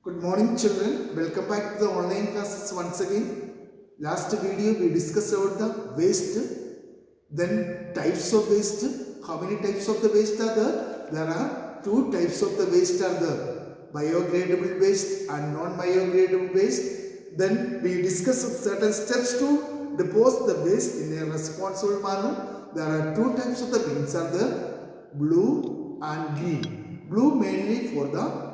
Good morning children, welcome back to the online classes once again. Last video we discussed about the waste, then types of waste. How many types of the waste are there? There are two types of the waste are there. Biodegradable waste and non-biodegradable waste. Then we discussed certain steps to dispose the waste in a responsible manner. There are two types of the bins are there, blue and green. Blue mainly for the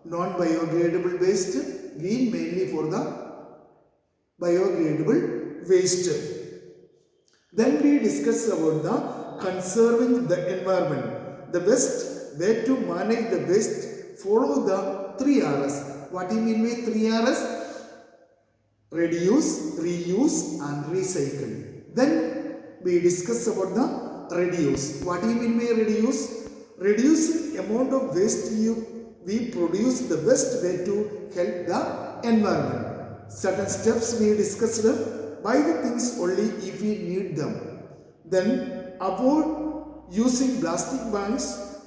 non-biodegradable waste, green mainly for the biodegradable waste. Then we discuss about the conserving the environment. The best way to manage the waste, follow the 3 R's. What do you mean by 3 R's? Reduce, reuse and recycle. Then we discuss about the reduce. What do you mean by reduce? Reduce amount of waste we produce, the best way to help the environment. Certain steps we discussed. Buy the things only if we need them. Then avoid using plastic bags.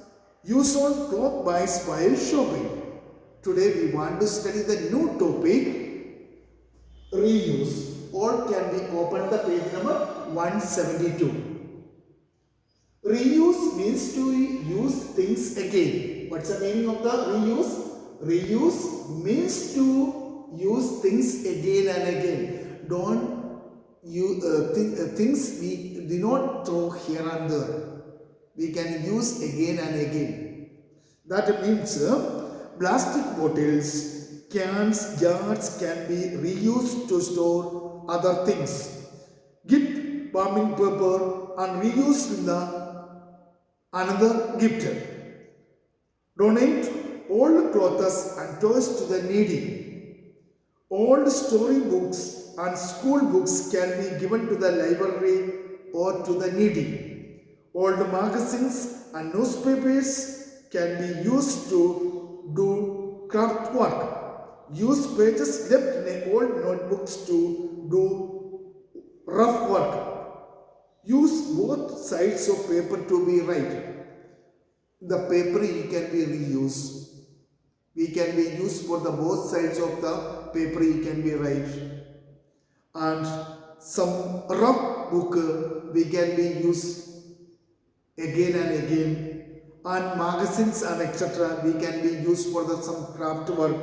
Use on cloth bags while shopping. Today we want to study the new topic, reuse. All can be opened the page number 172. Reuse means to use things again. What's the meaning of the reuse? Reuse means to use things again and again. Don't use things we do not throw here and there. We can use again and again. That means plastic bottles, cans, jars can be reused to store other things. Gift warming paper and reused in the another gift. Donate old clothes and toys to the needy. Old story books and school books can be given to the library or to the needy. Old magazines and newspapers can be used to do craft work. Use pages left in old notebooks to do rough work. Use both sides of paper to be right. The paper can be reused. We can be used for the both sides of the paper can be right. And some rough book we can be used again and again. And magazines and etc. we can be used for the some craft work.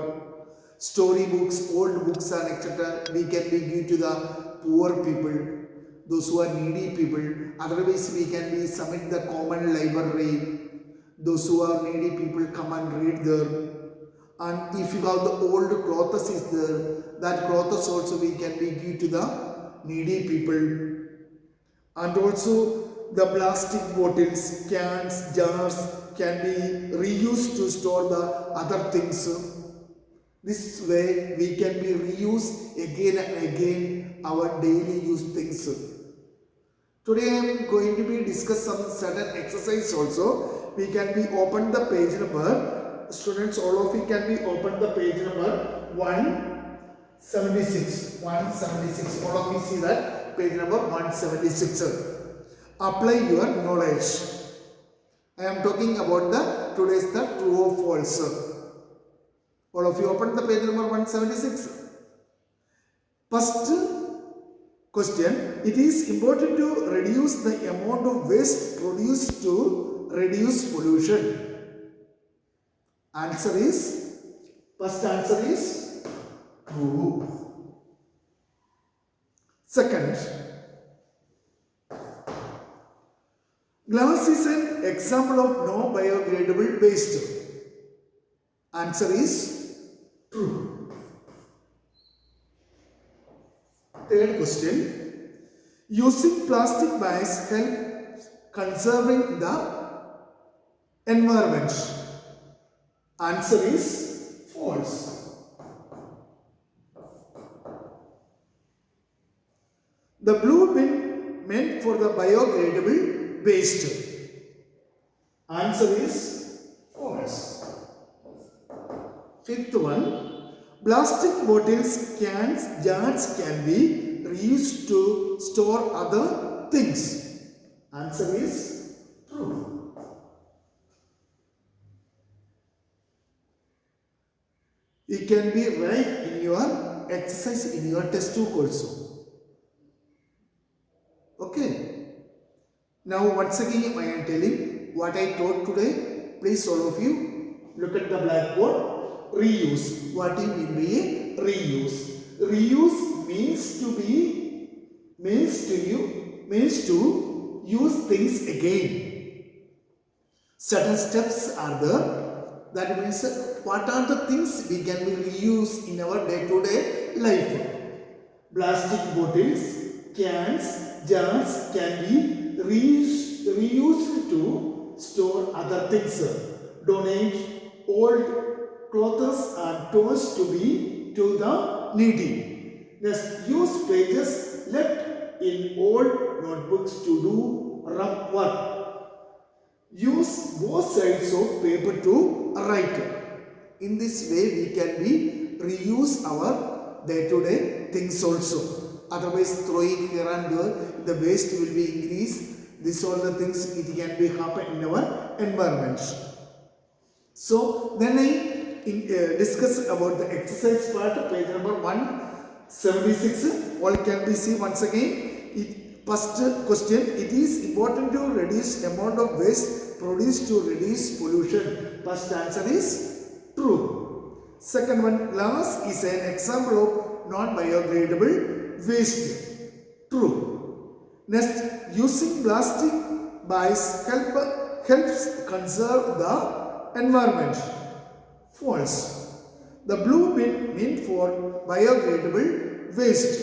Story books, old books and etc. we can be give to the poor people, those who are needy people. Otherwise we can be submit the common library. Those who are needy people come and read there. And if you have the old clothes is there, that clothes also we can be give to the needy people. And also the plastic bottles, cans, jars can be reused to store the other things. This way we can be reuse again and again our daily use things. Today I am going to be discuss some certain exercise also. We can be open the page number. Students, all of you can be open the page number 176. 176. All of you see that page number 176. Apply your knowledge. I am talking about the today's the true or false. All of you open the page number 176. First question, it is important to reduce the amount of waste produced to reduce pollution. Answer is, first answer is true. Second, glass is an example of no biodegradable waste. Answer is true. Third question, using plastic bags helps conserving the environment. Answer is false. The blue bin meant for the biodegradable waste. Answer is false. Fifth one, plastic bottles, cans, jars can be reused to store other things. Answer is true. It can be right in your exercise in your textbook also. Okay. Now once again I am telling what I taught today. Please all of you look at the blackboard. Reuse. What do you mean by reuse? Reuse means to use things again. Certain steps are there. That means what are the things we can reuse in our day-to-day life? Plastic bottles, cans, jars can be reused to store other things. Donate old clothes and toys to the needy. Next, use pages left in old notebooks to do rough work. Use both sides of paper to write. In this way we can reuse our day-to-day things also. Otherwise throwing here and there, the waste will be increased. These all the things it can be happen in our environment. So then I discuss about the exercise part, page number 176. All can be seen once again. First question, it is important to reduce amount of waste produced to reduce pollution. First answer is true. Second one, glass is an example of non-biodegradable waste. True. Next, using plastic bags helps conserve the environment. False. The blue bin meant for biodegradable waste.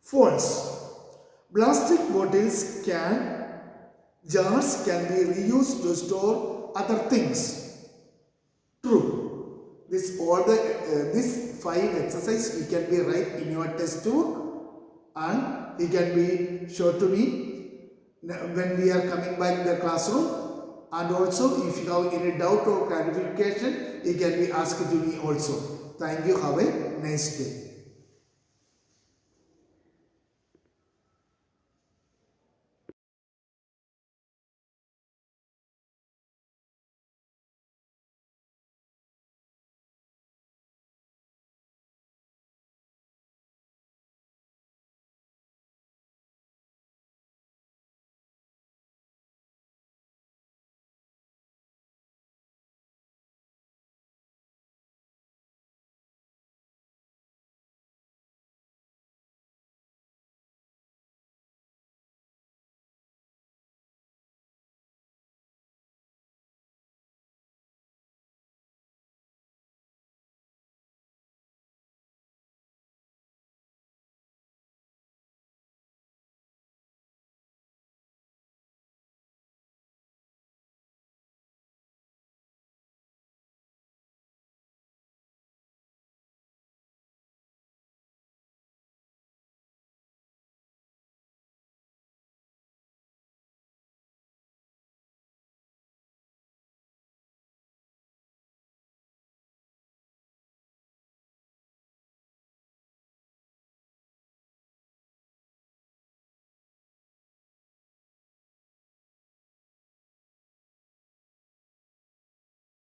False. Plastic bottles, jars can be reused to store other things. True. This 5 exercises you can be write in your textbook and you can be show to me when we are coming back to the classroom. And also if you have any doubt or clarification, you can be asked to me also. Thank you. Have a nice day.